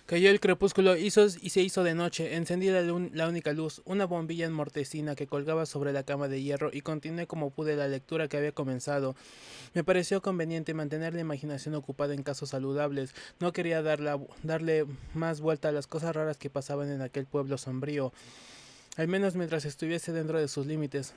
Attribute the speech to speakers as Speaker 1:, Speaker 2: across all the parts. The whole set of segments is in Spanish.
Speaker 1: Cayó el crepúsculo y se hizo de noche. Encendí la única luz, una bombilla en mortecina que colgaba sobre la cama de hierro y continué como pude la lectura que había comenzado. Me pareció conveniente mantener la imaginación ocupada en casos saludables. No quería darle más vuelta a las cosas raras que pasaban en aquel pueblo sombrío, al menos mientras estuviese dentro de sus límites.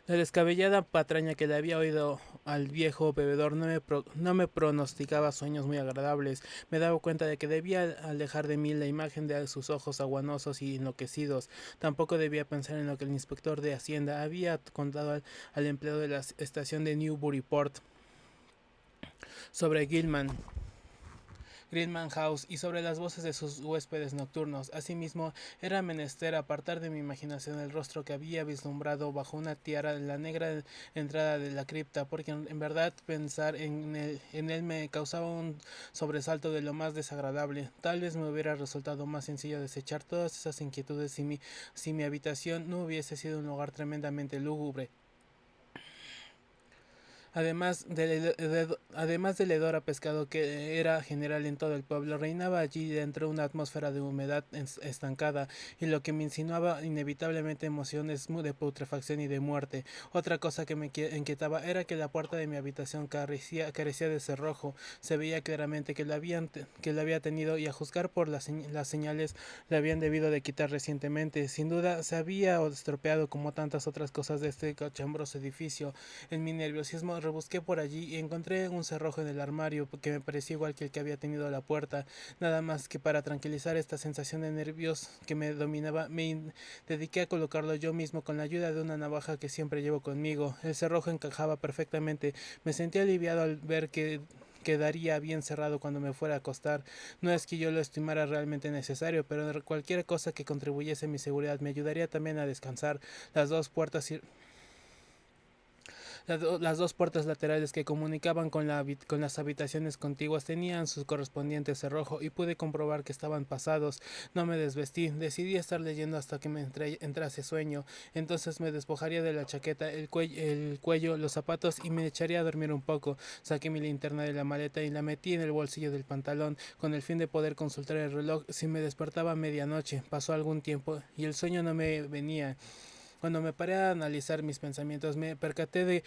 Speaker 1: La descabellada patraña que le había oído al viejo bebedor no me pronosticaba sueños muy agradables. Me daba cuenta de que debía alejar de mí la imagen de sus ojos aguanosos y enloquecidos. Tampoco debía pensar en lo que el inspector de Hacienda había contado al empleado de la estación de Newburyport sobre Greenman House y sobre las voces de sus huéspedes nocturnos. Asimismo, era menester apartar de mi imaginación el rostro que había vislumbrado bajo una tiara en la negra entrada de la cripta, porque en verdad pensar en él me causaba un sobresalto de lo más desagradable. Tal vez me hubiera resultado más sencillo desechar todas esas inquietudes si mi habitación no hubiese sido un lugar tremendamente lúgubre. Además del hedor a pescado que era general en todo el pueblo, reinaba allí dentro una atmósfera de humedad estancada, y lo que me insinuaba inevitablemente emociones de putrefacción y de muerte. Otra cosa que me inquietaba era que la puerta de mi habitación carecía de cerrojo. Se veía claramente que la había tenido, y a juzgar por las señales la habían debido de quitar recientemente. Sin duda se había estropeado como tantas otras cosas de este cochambroso edificio. En mi nerviosismo rebusqué por allí y encontré un cerrojo en el armario que me parecía igual que el que había tenido la puerta. Nada más que para tranquilizar esta sensación de nervios que me dominaba, dediqué a colocarlo yo mismo con la ayuda de una navaja que siempre llevo conmigo. El cerrojo encajaba perfectamente. Me sentí aliviado al ver que quedaría bien cerrado cuando me fuera a acostar. No es que yo lo estimara realmente necesario, pero cualquier cosa que contribuyese a mi seguridad me ayudaría también a descansar. Las dos puertas las dos puertas laterales que comunicaban con las habitaciones contiguas tenían sus correspondientes cerrojo, y pude comprobar que estaban pasados. No me desvestí, decidí estar leyendo hasta que entrase sueño. Entonces me despojaría de la chaqueta, el cuello, los zapatos, y me echaría a dormir un poco. Saqué mi linterna de la maleta y la metí en el bolsillo del pantalón, con el fin de poder consultar el reloj si me despertaba a medianoche. Pasó algún tiempo y el sueño no me venía. Cuando me paré a analizar mis pensamientos, me percaté de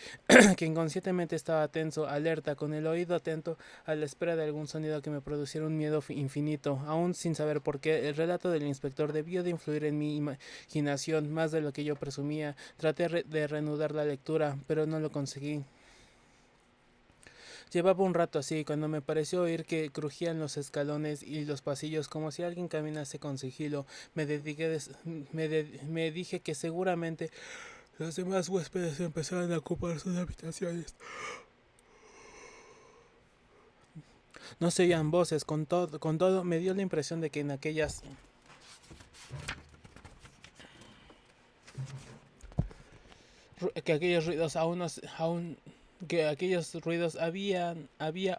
Speaker 1: que inconscientemente estaba tenso, alerta, con el oído atento a la espera de algún sonido que me produciera un miedo infinito. Aún sin saber por qué, el relato del inspector debió de influir en mi imaginación más de lo que yo presumía. Traté de reanudar la lectura, pero no lo conseguí. Llevaba un rato así, cuando me pareció oír que crujían los escalones y los pasillos como si alguien caminase con sigilo. Me dije que seguramente los demás huéspedes empezaron a ocupar sus habitaciones. No se oían voces. Con todo me dio la impresión de que que aquellos ruidos aún que aquellos ruidos había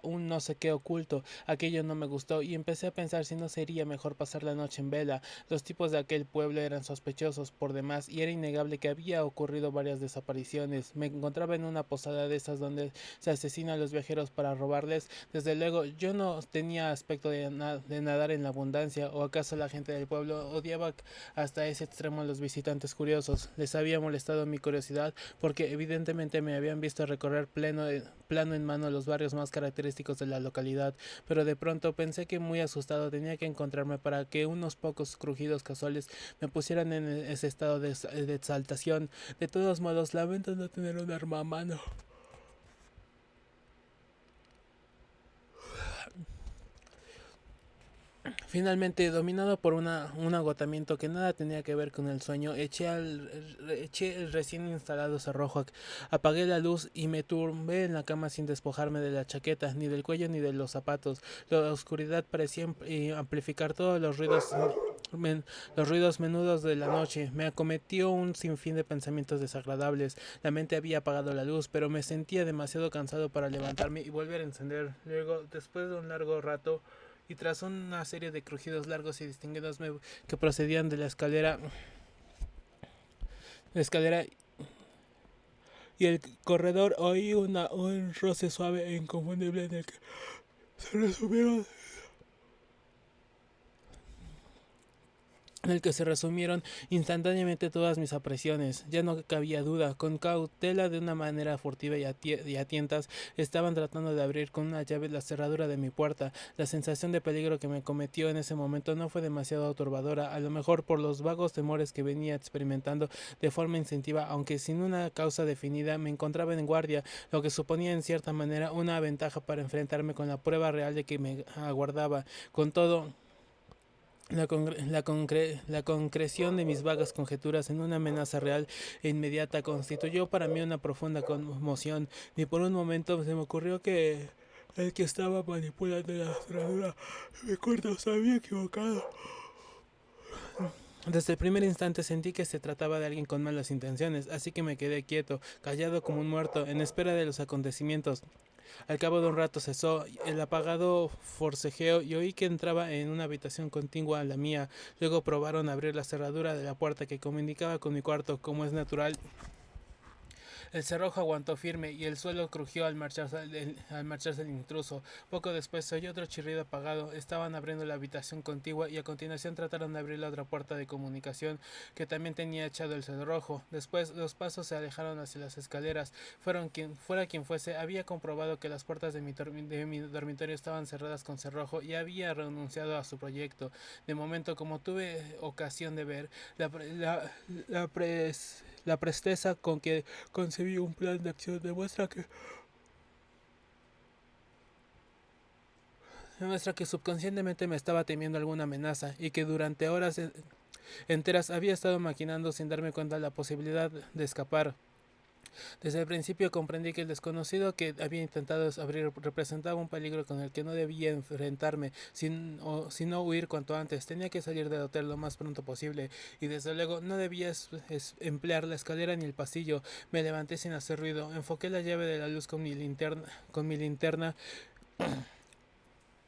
Speaker 1: un no sé qué oculto. Aquello no me gustó, y empecé a pensar si no sería mejor pasar la noche en vela. Los tipos de aquel pueblo eran sospechosos por demás, y era innegable que había ocurrido varias desapariciones. Me encontraba en una posada de esas donde se asesina a los viajeros para robarles. Desde luego yo no tenía aspecto de nadar en la abundancia, o acaso la gente del pueblo odiaba hasta ese extremo a los visitantes curiosos. Les había molestado mi curiosidad, porque evidentemente me habían visto recorrer plano en mano los barrios más característicos de la localidad. Pero de pronto pensé que muy asustado tenía que encontrarme para que unos pocos crujidos casuales me pusieran en ese estado de exaltación. De todos modos, lamento no tener un arma a mano. Finalmente, dominado por un agotamiento que nada tenía que ver con el sueño, eché el recién instalado cerrojo, apagué la luz y me tumbé en la cama sin despojarme de la chaqueta, ni del cuello ni de los zapatos. La oscuridad parecía amplificar todos los ruidos menudos de la noche. Me acometió un sinfín de pensamientos desagradables. La mente había apagado la luz, pero me sentía demasiado cansado para levantarme y volver a encender. Luego, después de un largo rato, y tras una serie de crujidos largos y distinguidos que procedían de la escalera y el corredor, oí un roce suave e inconfundible en el se resumieron en el que se resumieron instantáneamente todas mis apresiones. Ya no cabía duda. Con cautela, de una manera furtiva y a tientas, estaban tratando de abrir con una llave la cerradura de mi puerta. La sensación de peligro que me cometió en ese momento no fue demasiado turbadora, a lo mejor por los vagos temores que venía experimentando de forma instintiva, aunque sin una causa definida. Me encontraba en guardia, lo que suponía en cierta manera una ventaja para enfrentarme con la prueba real de que me aguardaba. Con todo, la concreción de mis vagas conjeturas en una amenaza real e inmediata constituyó para mí una profunda conmoción. Ni por un momento se me ocurrió que el que estaba manipulando la cerradura de mi cuarto se había equivocado. Desde el primer instante sentí que se trataba de alguien con malas intenciones, así que me quedé quieto, callado como un muerto, en espera de los acontecimientos. Al cabo de un rato cesó el apagado forcejeo y oí que entraba en una habitación contigua a la mía. Luego probaron a abrir la cerradura de la puerta que comunicaba con mi cuarto. Como es natural, el cerrojo aguantó firme y el suelo crujió al marcharse el intruso. Poco después se oyó otro chirrido apagado. Estaban abriendo la habitación contigua y a continuación trataron de abrir la otra puerta de comunicación que también tenía echado el cerrojo. Después los pasos se alejaron hacia las escaleras. Fuera quien fuese, había comprobado que las puertas de mi dormitorio estaban cerradas con cerrojo y había renunciado a su proyecto. De momento, como tuve ocasión de ver, la presteza con que concebí un plan de acción demuestra que subconscientemente me estaba temiendo alguna amenaza y que durante horas enteras había estado maquinando sin darme cuenta la posibilidad de escapar. Desde el principio comprendí que el desconocido que había intentado abrir representaba un peligro con el que no debía enfrentarme, sino huir cuanto antes. Tenía que salir del hotel lo más pronto posible, y desde luego no debía emplear la escalera ni el pasillo. Me levanté sin hacer ruido, enfoqué la llave de la luz con mi linterna.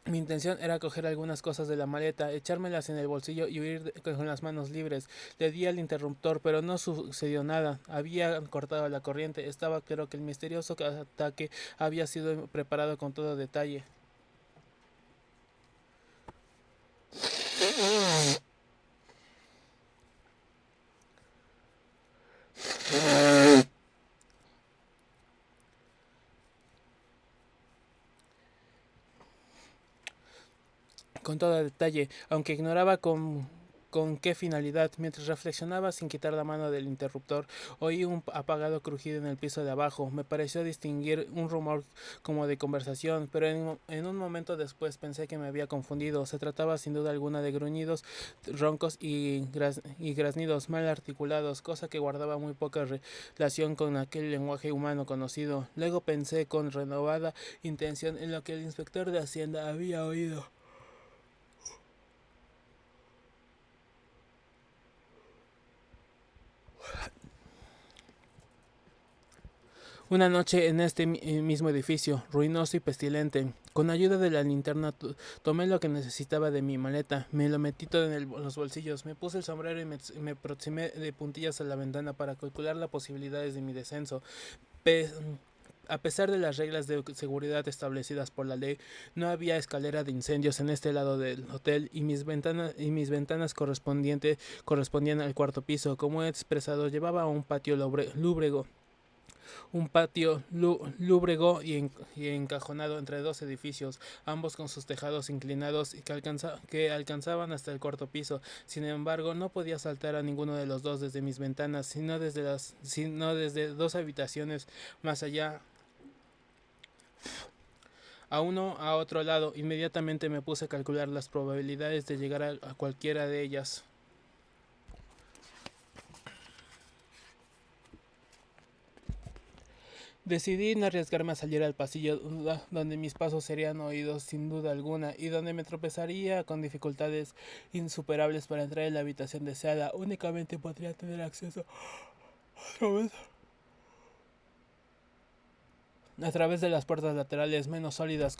Speaker 1: Mi intención era coger algunas cosas de la maleta, echármelas en el bolsillo y huir con las manos libres. Le di al interruptor, pero no sucedió nada. Había cortado la corriente. Estaba claro que el misterioso ataque había sido preparado con todo detalle. Aunque ignoraba con qué finalidad. Mientras reflexionaba sin quitar la mano del interruptor, oí un apagado crujido en el piso de abajo. Me pareció distinguir un rumor como de conversación, pero en un momento después pensé que me había confundido. Se trataba sin duda alguna de gruñidos, roncos y graznidos mal articulados, cosa que guardaba muy poca relación con aquel lenguaje humano conocido. Luego pensé con renovada intención en lo que el inspector de Hacienda había oído. Una noche en este mismo edificio, ruinoso y pestilente, con ayuda de la linterna tomé lo que necesitaba de mi maleta, me lo metí todo en los bolsillos, me puse el sombrero y me aproximé de puntillas a la ventana para calcular las posibilidades de mi descenso. Pe A pesar de las reglas de seguridad establecidas por la ley, no había escalera de incendios en este lado del hotel y mis ventanas correspondían al cuarto piso. Como he expresado, llevaba a un patio lúbrego lúbrego y encajonado entre dos edificios, ambos con sus tejados inclinados y que alcanzaban hasta el cuarto piso. Sin embargo, no podía saltar a ninguno de los dos desde mis ventanas, sino desde dos habitaciones más allá, a uno a otro lado. Inmediatamente me puse a calcular las probabilidades de llegar a cualquiera de ellas. Decidí no arriesgarme a salir al pasillo donde mis pasos serían oídos sin duda alguna y donde me tropezaría con dificultades insuperables para entrar en la habitación deseada. Únicamente podría tener acceso a través de las puertas laterales menos sólidas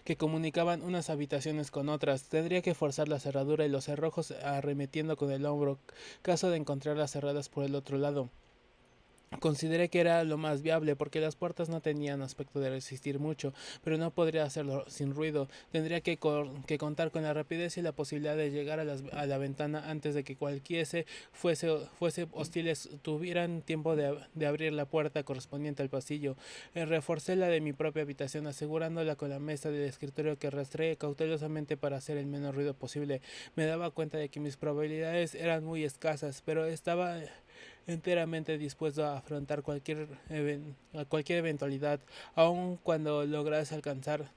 Speaker 1: que comunicaban unas habitaciones con otras. Tendría que forzar la cerradura y los cerrojos arremetiendo con el hombro, caso de encontrarlas cerradas por el otro lado. Consideré que era lo más viable porque las puertas no tenían aspecto de resistir mucho, pero no podría hacerlo sin ruido. Tendría que contar con la rapidez y la posibilidad de llegar a la ventana antes de que fuese hostiles tuvieran tiempo de abrir la puerta correspondiente al pasillo. Reforcé la de mi propia habitación asegurándola con la mesa del escritorio que arrastré cautelosamente para hacer el menor ruido posible. Me daba cuenta de que mis probabilidades eran muy escasas, pero estaba enteramente dispuesto a afrontar cualquier eventualidad, aun cuando logras alcanzar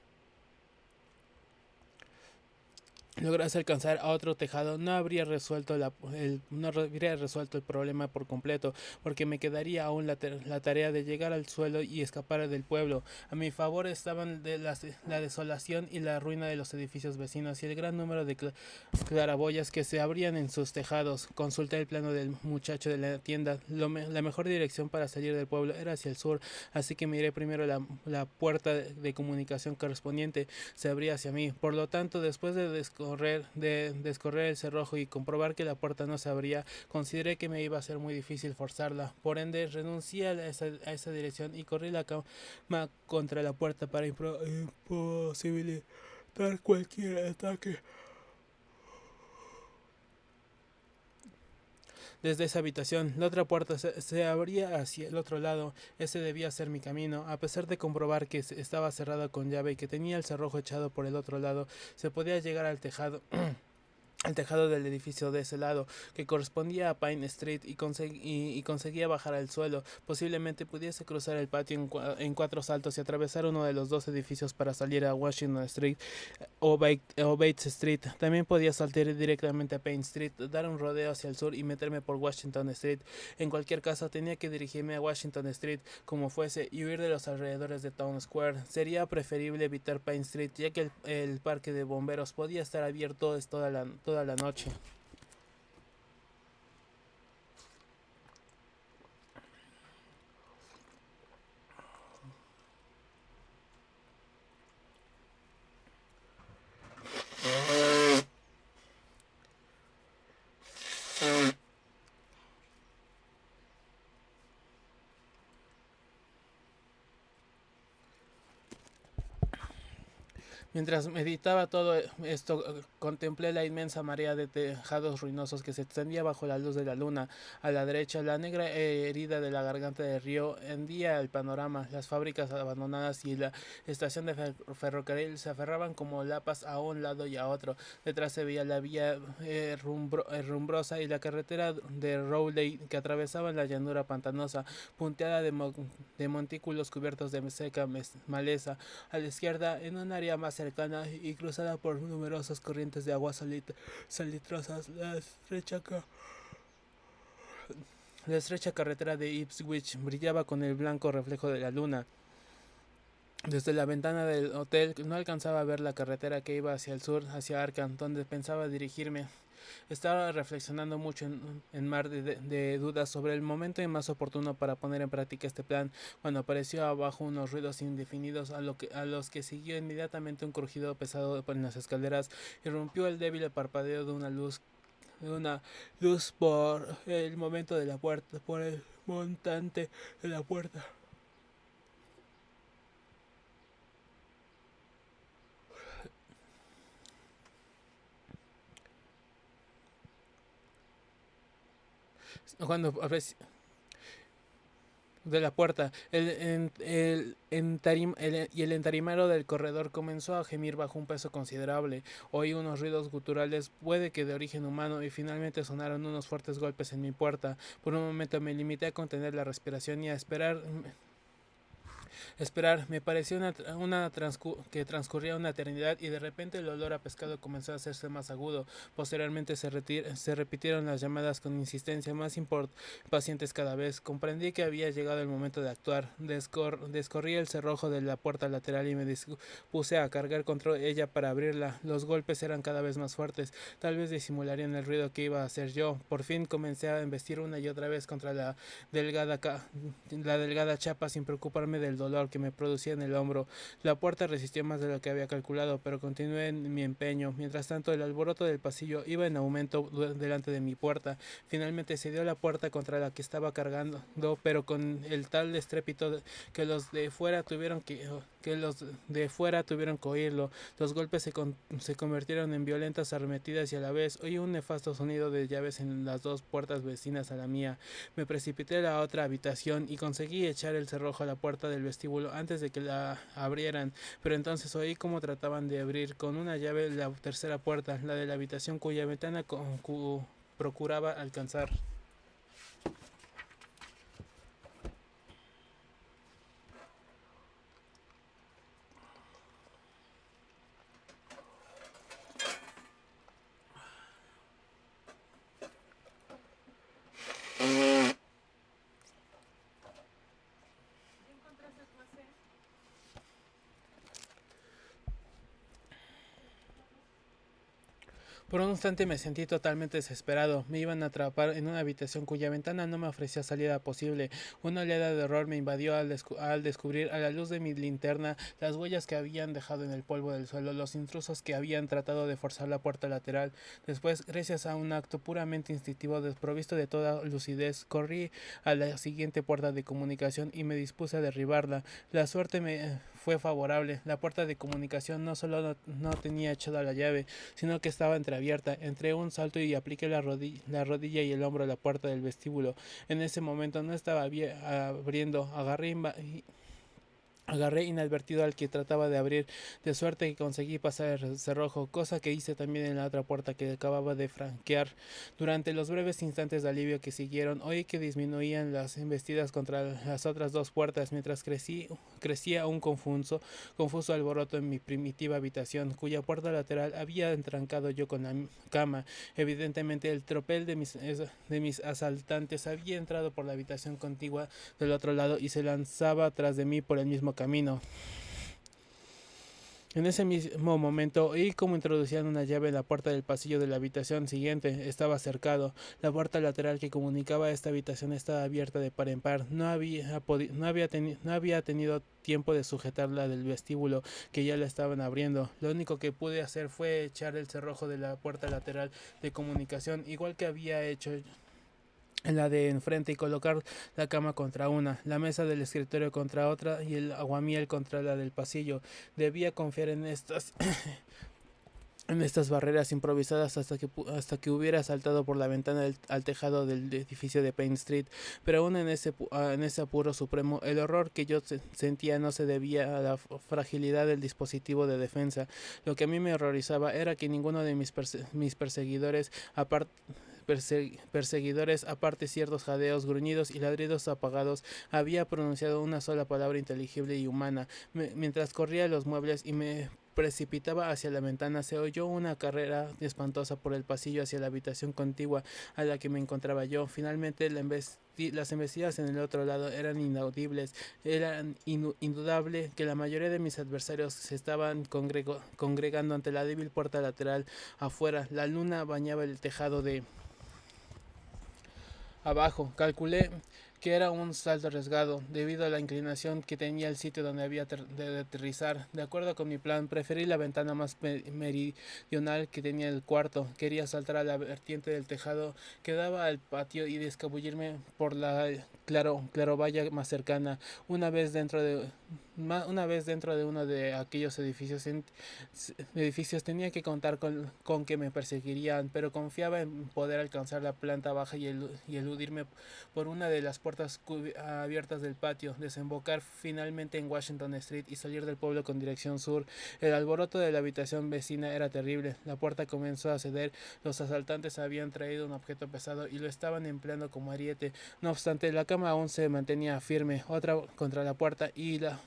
Speaker 1: a otro tejado, no habría resuelto el problema por completo, porque me quedaría aún la tarea de llegar al suelo y escapar del pueblo. A mi favor estaban la desolación y la ruina de los edificios vecinos y el gran número de claraboyas que se abrían en sus tejados. Consulté el plano del muchacho de la tienda. La mejor dirección para salir del pueblo era hacia el sur, así que miré primero la puerta de comunicación correspondiente. Se abría hacia mí. Por lo tanto, después descorrer el cerrojo y comprobar que la puerta no se abría, consideré que me iba a ser muy difícil forzarla. Por ende, renuncié a esa dirección y corrí la cama contra la puerta para imposibilitar cualquier ataque. Desde esa habitación, la otra puerta se abría hacia el otro lado. Ese debía ser mi camino. A pesar de comprobar que estaba cerrada con llave y que tenía el cerrojo echado por el otro lado, se podía llegar al tejado. Al tejado del edificio de ese lado, que correspondía a Pine Street, y conseguía bajar al suelo. Posiblemente pudiese cruzar el patio en 4 saltos y atravesar uno de los dos edificios para salir a Washington Street o Bates Street. También podía saltar directamente a Pine Street, dar un rodeo hacia el sur y meterme por Washington Street. En cualquier caso, tenía que dirigirme a Washington Street como fuese y huir de los alrededores de Town Square. Sería preferible evitar Pine Street, ya que el parque de bomberos podía estar abierto toda la noche. Mientras meditaba todo esto, contemplé la inmensa marea de tejados ruinosos que se extendía bajo la luz de la luna. A la derecha, la negra herida de la garganta del río hendía el panorama. Las fábricas abandonadas y la estación de ferrocarril se aferraban como lapas a un lado y a otro. Detrás se veía la vía rumbrosa y la carretera de Rowley que atravesaba la llanura pantanosa, punteada de montículos cubiertos de seca maleza. A la izquierda, en un área más cercana y cruzada por numerosas corrientes de agua salitrosas, la estrecha carretera de Ipswich brillaba con el blanco reflejo de la luna. Desde la ventana del hotel no alcanzaba a ver la carretera que iba hacia el sur, hacia Arkham, donde pensaba dirigirme. Estaba reflexionando mucho en mar de dudas sobre el momento más oportuno para poner en práctica este plan, cuando apareció abajo unos ruidos indefinidos a los que siguió inmediatamente un crujido pesado en las escaleras. Irrumpió el débil parpadeo de una luz por el montante de la puerta. Cuando apareció de la puerta. El entarimero del corredor comenzó a gemir bajo un peso considerable. Oí unos ruidos guturales, puede que de origen humano, y finalmente sonaron unos fuertes golpes en mi puerta. Por un momento me limité a contener la respiración y a esperar. Me pareció que transcurría una eternidad y de repente el olor a pescado comenzó a hacerse más agudo. Posteriormente se repitieron las llamadas con insistencia más impacientes cada vez. Comprendí que había llegado el momento de actuar. Descorrí el cerrojo de la puerta lateral y me dispuse a cargar contra ella para abrirla. Los golpes eran cada vez más fuertes. Tal vez disimularían el ruido que iba a hacer yo. Por fin comencé a embestir una y otra vez contra delgada chapa sin preocuparme del dolor que me producía en el hombro. La puerta resistió más de lo que había calculado, pero continué en mi empeño. Mientras tanto, el alboroto del pasillo iba en aumento delante de mi puerta. Finalmente se dio la puerta contra la que estaba cargando, pero con el tal estrépito que los de fuera tuvieron que oírlo. Los golpes se convirtieron en violentas arremetidas y a la vez oí un nefasto sonido de llaves en las dos puertas vecinas a la mía. Me precipité a la otra habitación y conseguí echar el cerrojo a la puerta del vestíbulo antes de que la abrieran, pero entonces oí cómo trataban de abrir con una llave la tercera puerta, la de la habitación cuya ventana procuraba alcanzar. Por un instante me sentí totalmente desesperado. Me iban a atrapar en una habitación cuya ventana no me ofrecía salida posible. Una oleada de horror me invadió al descubrir a la luz de mi linterna las huellas que habían dejado en el polvo del suelo, los intrusos que habían tratado de forzar la puerta lateral. Después, gracias a un acto puramente instintivo desprovisto de toda lucidez, corrí a la siguiente puerta de comunicación y me dispuse a derribarla. La suerte me fue favorable. La puerta de comunicación no solo no tenía echada la llave, sino que estaba entreabierta. Entré un salto y apliqué la rodilla y el hombro a la puerta del vestíbulo. En ese momento no estaba abriendo. Agarré inadvertido al que trataba de abrir, de suerte que conseguí pasar el cerrojo, cosa que hice también en la otra puerta que acababa de franquear. Durante los breves instantes de alivio que siguieron, oí que disminuían las embestidas contra las otras dos puertas, mientras crecía un confuso alboroto en mi primitiva habitación, cuya puerta lateral había entrancado yo con la cama. Evidentemente el tropel de mis asaltantes había entrado por la habitación contigua del otro lado y se lanzaba tras de mí por el mismo camino. En ese mismo momento oí cómo introducían una llave en la puerta del pasillo de la habitación siguiente. Estaba cercado. La puerta lateral que comunicaba a esta habitación estaba abierta de par en par. No había tenido tiempo de sujetar la del vestíbulo, que ya la estaban abriendo. Lo único que pude hacer fue echar el cerrojo de la puerta lateral de comunicación, igual que había hecho en la de enfrente, y colocar la cama contra una, la mesa del escritorio contra otra y el aguamiel contra la del pasillo. Debía confiar en estas barreras improvisadas hasta que hubiera saltado por la ventana al tejado del edificio de Payne Street, pero aún en ese apuro supremo, el horror que yo sentía no se debía a la fragilidad del dispositivo de defensa. Lo que a mí me horrorizaba era que ninguno de mis perseguidores, aparte ciertos jadeos, gruñidos y ladridos apagados, había pronunciado una sola palabra inteligible y humana. Mientras corría los muebles y me precipitaba hacia la ventana, se oyó una carrera espantosa por el pasillo hacia la habitación contigua a la que me encontraba yo. Finalmente las embestidas en el otro lado eran inaudibles. Era indudable que la mayoría de mis adversarios se estaban congregando ante la débil puerta lateral afuera. La luna bañaba el tejado de abajo. Calculé que era un salto arriesgado, debido a la inclinación que tenía el sitio donde había de aterrizar. De acuerdo con mi plan, preferí la ventana más meridional que tenía el cuarto. Quería saltar a la vertiente del tejado que daba al patio y escabullirme por la clarovalla más cercana. Una vez dentro de uno de aquellos edificios tenía que contar con que me perseguirían, pero confiaba en poder alcanzar la planta baja y eludirme por una de las puertas abiertas del patio, desembocar finalmente en Washington Street y salir del pueblo con dirección sur. El alboroto de la habitación vecina era terrible. La puerta comenzó a ceder. Los asaltantes habían traído un objeto pesado y lo estaban empleando como ariete. No obstante, la cama aún se mantenía firme, otra contra la puerta y la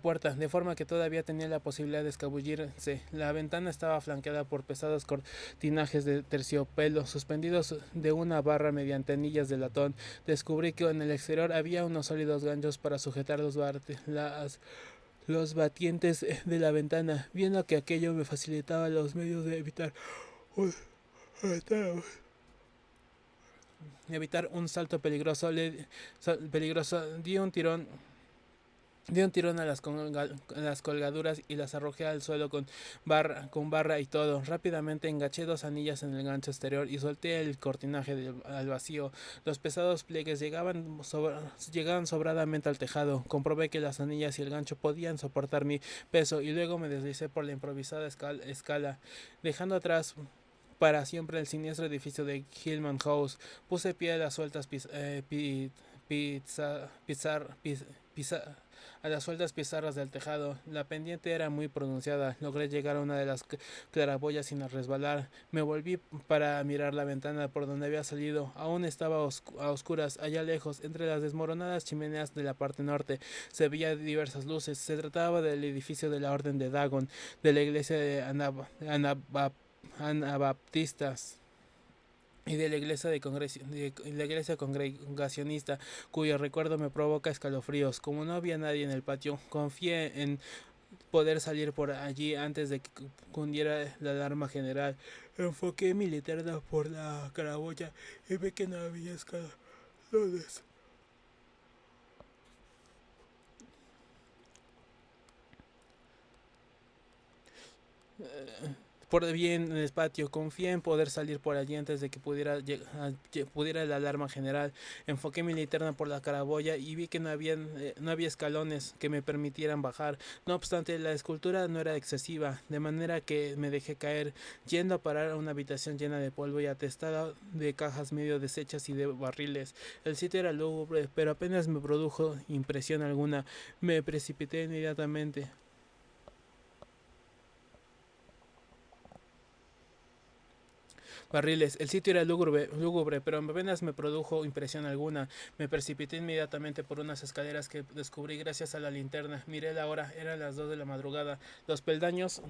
Speaker 1: puerta, de forma que todavía tenía la posibilidad de escabullirse. La ventana estaba flanqueada por pesados cortinajes de terciopelo suspendidos de una barra mediante anillas de latón. Descubrí que en el exterior había unos sólidos ganchos para sujetar los batientes de la ventana, viendo que aquello me facilitaba los medios de evitar un salto peligroso. Di un tirón Di un tirón a las colgaduras y las arrojé al suelo con barra y todo. Rápidamente enganché dos anillas en el gancho exterior y solté el cortinaje al vacío. Los pesados pliegues llegaban sobradamente al tejado. Comprobé que las anillas y el gancho podían soportar mi peso y luego me deslicé por la improvisada escala, dejando atrás para siempre el siniestro edificio de Hillman House. Puse pie a las sueltas pizza- a las sueltas pizarras del tejado. La pendiente era muy pronunciada. Logré llegar a una de las claraboyas sin resbalar. Me volví para mirar la ventana por donde había salido. Aún estaba a oscuras. Allá lejos, entre las desmoronadas chimeneas de la parte norte, se veían diversas luces. Se trataba del edificio de la Orden de Dagon, de la iglesia de Anabaptistas y de la iglesia congregacionista, cuyo recuerdo me provoca escalofríos. Como no había nadie en el patio, confié en poder salir por allí antes de que cundiera la alarma general. Enfoqué mi linterna por la caraboya y vi que no había escalones. Por bien en el patio, confié en poder salir por allí antes de que pudiera la alarma general. Enfoqué mi linterna por la caraboya y vi que no había escalones que me permitieran bajar. No obstante, la escultura no era excesiva, de manera que me dejé caer, yendo a parar a una habitación llena de polvo y atestada de cajas medio deshechas y de barriles. El sitio era lúgubre, pero apenas me produjo impresión alguna. Me precipité inmediatamente. Barriles. El sitio era lúgubre, pero apenas me produjo impresión alguna. Me precipité inmediatamente por unas escaleras que descubrí gracias a la linterna. Miré la hora, eran las 2 de la madrugada. Los peldaños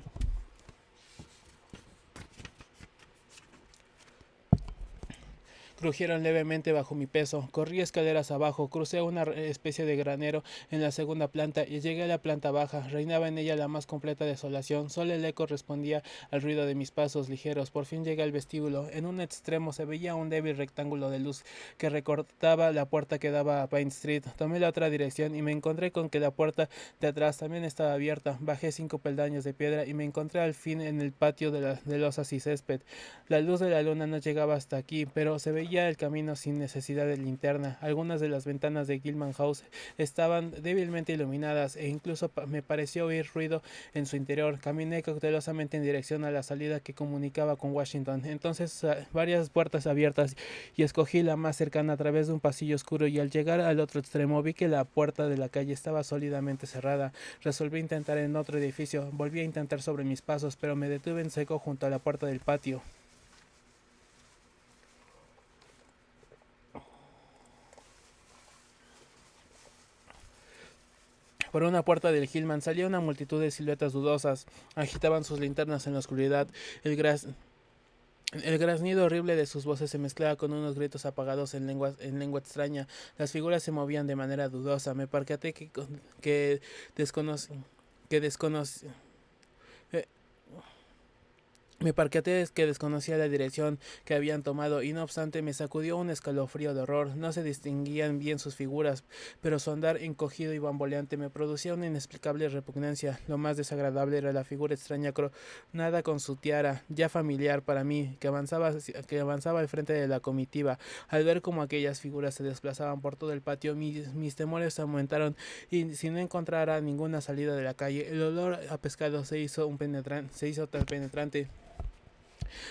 Speaker 1: crujieron levemente bajo mi peso. Corrí escaleras abajo, crucé una especie de granero en la segunda planta y llegué a la planta baja. Reinaba en ella la más completa desolación. Solo el eco respondía al ruido de mis pasos ligeros. Por fin llegué al vestíbulo. En un extremo se veía un débil rectángulo de luz que recortaba la puerta que daba a Pine Street. Tomé la otra dirección y me encontré con que la puerta de atrás también estaba abierta. Bajé 5 peldaños de piedra y me encontré al fin en el patio de losas y césped. La luz de la luna no llegaba hasta aquí, pero se veía el camino sin necesidad de linterna. Algunas de las ventanas de Gilman House estaban débilmente iluminadas e incluso me pareció oír ruido en su interior. Caminé cautelosamente en dirección a la salida que comunicaba con Washington. Entonces varias puertas abiertas y escogí la más cercana a través de un pasillo oscuro y al llegar al otro extremo vi que la puerta de la calle estaba sólidamente cerrada. Resolví intentar en otro edificio. Volví a intentar sobre mis pasos, pero me detuve en seco junto a la puerta del patio. Por una puerta del Hillman salía una multitud de siluetas dudosas. Agitaban sus linternas en la oscuridad. El, gras, el graznido horrible de sus voces se mezclaba con unos gritos apagados en lengua extraña. Las figuras se movían de manera dudosa. Me percaté que desconocí. Que desconocí. Me percaté que desconocía la dirección que habían tomado y no obstante me sacudió un escalofrío de horror. No se distinguían bien sus figuras, pero su andar encogido y bamboleante me producía una inexplicable repugnancia. Lo más desagradable era la figura extraña coronada con su tiara, ya familiar para mí, que avanzaba al frente de la comitiva. Al ver cómo aquellas figuras se desplazaban por todo el patio, mis temores aumentaron y si no encontrara ninguna salida de la calle, el olor a pescado se hizo tan penetrante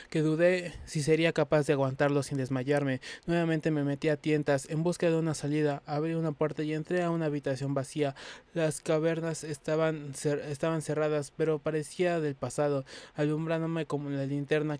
Speaker 1: que dudé si sería capaz de aguantarlo sin desmayarme. Nuevamente me metí a tientas en busca de una salida, abrí una puerta y entré a una habitación vacía. Las cavernas estaban cerradas, pero parecía del pasado, alumbrándome como la linterna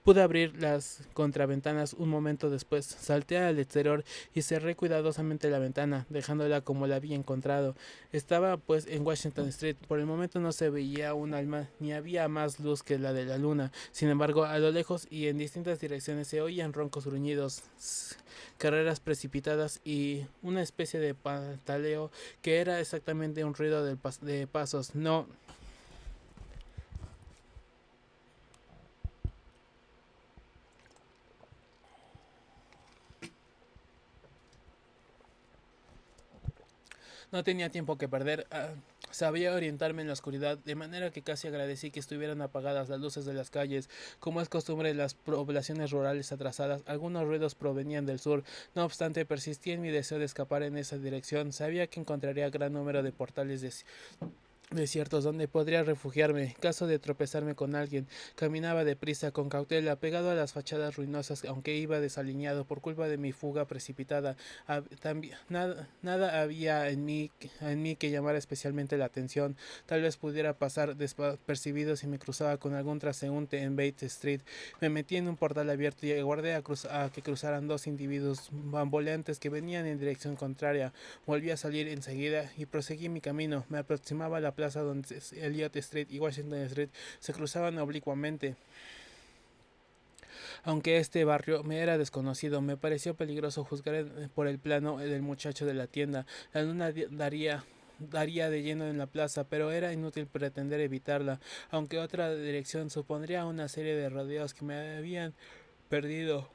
Speaker 1: Pude abrir las contraventanas un momento después. Salté al exterior y cerré cuidadosamente la ventana, dejándola como la había encontrado. Estaba pues en Washington Street. Por el momento no se veía un alma, ni había más luz que la de la luna. Sin embargo, a lo lejos y en distintas direcciones se oían roncos gruñidos, carreras precipitadas y una especie de pataleo que era exactamente un ruido de pasos. No, No tenía tiempo que perder. Sabía orientarme en la oscuridad, de manera que casi agradecí que estuvieran apagadas las luces de las calles. Como es costumbre en las poblaciones rurales atrasadas, algunos ruidos provenían del sur. No obstante, persistí en mi deseo de escapar en esa dirección. Sabía que encontraría gran número de portales desiertos donde podría refugiarme, caso de tropezarme con alguien. Caminaba deprisa, con cautela, pegado a las fachadas ruinosas, aunque iba desaliñado por culpa de mi fuga precipitada. Nada había en mí que llamara especialmente la atención. Tal vez pudiera pasar despercibido si me cruzaba con algún transeúnte en Bates Street. Me metí en un portal abierto y aguardé a que cruzaran dos individuos bamboleantes que venían en dirección contraria. Volví a salir enseguida y proseguí mi camino. Me aproximaba a la plaza donde Elliot Street y Washington Street se cruzaban oblicuamente. Aunque este barrio me era desconocido, me pareció peligroso juzgar por el plano del muchacho de la tienda. La luna daría de lleno en la plaza, pero era inútil pretender evitarla, aunque otra dirección supondría una serie de rodeos que me habían perdido.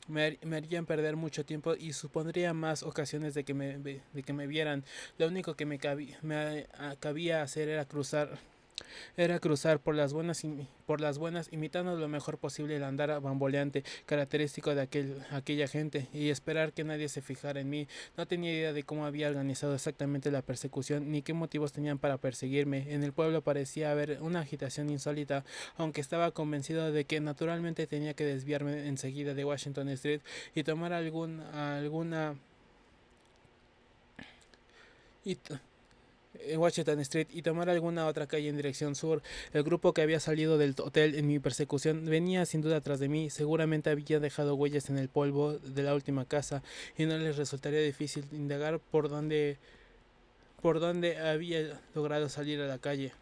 Speaker 1: Me harían perder mucho tiempo y supondría más ocasiones de que me vieran. Lo único que cabía hacer era cruzar por las buenas, imitando lo mejor posible el andar bamboleante característico de aquella gente, y esperar que nadie se fijara en mí. No tenía idea de cómo había organizado exactamente la persecución, ni qué motivos tenían para perseguirme. En el pueblo parecía haber una agitación insólita, aunque estaba convencido de que naturalmente tenía que desviarme enseguida de Washington Street y tomar alguna y Washington Street y tomar alguna otra calle en dirección sur. El grupo que había salido del hotel en mi persecución venía sin duda tras de mí. Seguramente había dejado huellas en el polvo de la última casa y no les resultaría difícil indagar por dónde había logrado salir a la calle.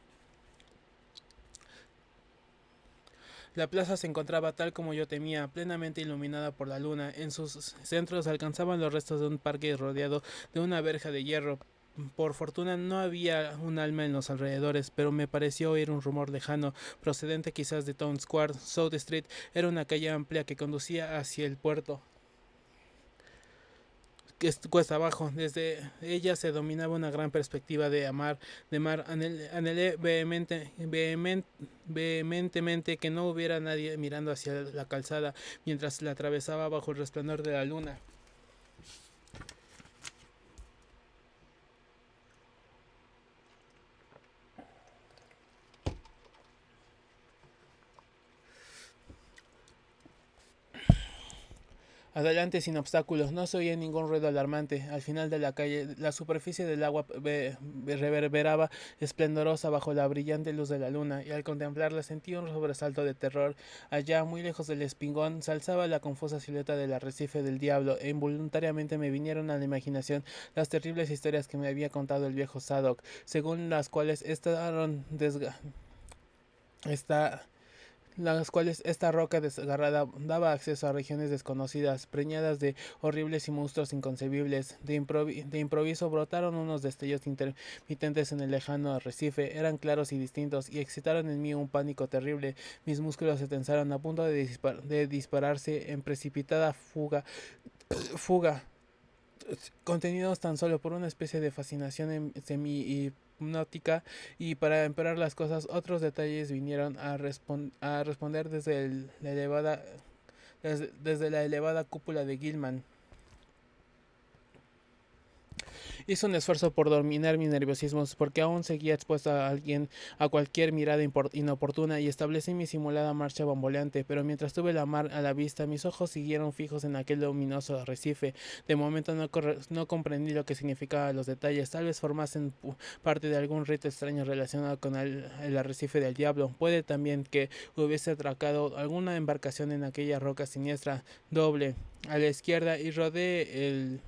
Speaker 1: La plaza se encontraba tal como yo temía, plenamente iluminada por la luna. En sus centros alcanzaban los restos de un parque rodeado de una verja de hierro. Por fortuna no había un alma en los alrededores, pero me pareció oír un rumor lejano, procedente quizás de Town Square. South Street era una calle amplia que conducía hacia el puerto, que es cuesta abajo. Desde ella se dominaba una gran perspectiva de mar. Anhelé vehementemente que no hubiera nadie mirando hacia la calzada mientras la atravesaba bajo el resplandor de la luna. Adelante sin obstáculos, no se oía ningún ruido alarmante. Al final de la calle, la superficie del agua reverberaba esplendorosa bajo la brillante luz de la luna, y al contemplarla sentí un sobresalto de terror. Allá, muy lejos del espigón, se alzaba la confusa silueta del arrecife del diablo, e involuntariamente me vinieron a la imaginación las terribles historias que me había contado el viejo Sadok, según las cuales esta las cuales esta roca desgarrada daba acceso a regiones desconocidas, preñadas de horribles y monstruos inconcebibles. De improviso brotaron unos destellos intermitentes en el lejano arrecife, eran claros y distintos, y excitaron en mí un pánico terrible. Mis músculos se tensaron a punto de dispararse en precipitada fuga, contenidos tan solo por una especie de fascinación semi-hipnótica, y para empeorar las cosas, otros detalles vinieron a responder desde la elevada cúpula de Gilman. Hice un esfuerzo por dominar mis nerviosismos, porque aún seguía expuesto a cualquier mirada inoportuna, y establecí mi simulada marcha bamboleante, pero mientras tuve la mar a la vista, mis ojos siguieron fijos en aquel luminoso arrecife. De momento no comprendí lo que significaban los detalles, tal vez formasen parte de algún rito extraño relacionado con el arrecife del diablo. Puede también que hubiese atracado alguna embarcación en aquella roca siniestra, doble, a la izquierda, y rodeé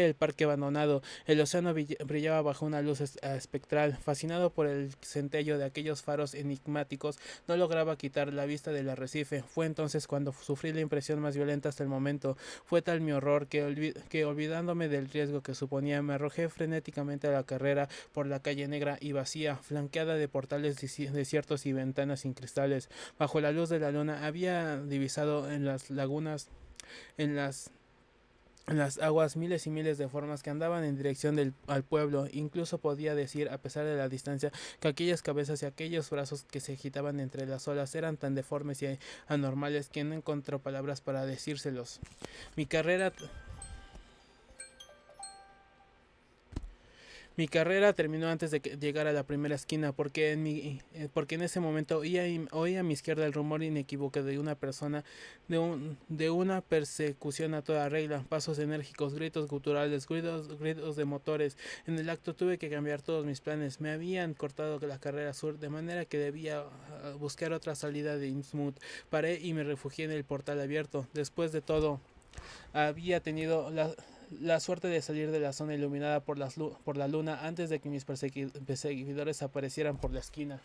Speaker 1: el parque abandonado. El océano brillaba bajo una luz espectral. Fascinado por el centello de aquellos faros enigmáticos, no lograba quitar la vista del arrecife. Fue entonces cuando sufrí la impresión más violenta hasta el momento. Fue tal mi horror que olvidándome del riesgo que suponía, me arrojé frenéticamente a la carrera por la calle negra y vacía, flanqueada de portales desiertos y ventanas sin cristales. Bajo la luz de la luna había divisado en las en las aguas miles y miles de formas que andaban en dirección al pueblo. Incluso podía decir, a pesar de la distancia, que aquellas cabezas y aquellos brazos que se agitaban entre las olas eran tan deformes y anormales que no encontró palabras para decírselos. Mi carrera Mi carrera terminó antes de llegar a la primera esquina, porque en ese momento oía a mi izquierda el rumor inequívoco de una persona, de una persecución a toda regla, pasos enérgicos, gritos guturales, gritos de motores. En el acto tuve que cambiar todos mis planes. Me habían cortado la carrera sur, de manera que debía buscar otra salida de Innsmouth. Paré y me refugié en el portal abierto. Después de todo, había tenido la suerte de salir de la zona iluminada por la luna antes de que mis perseguidores aparecieran por la esquina.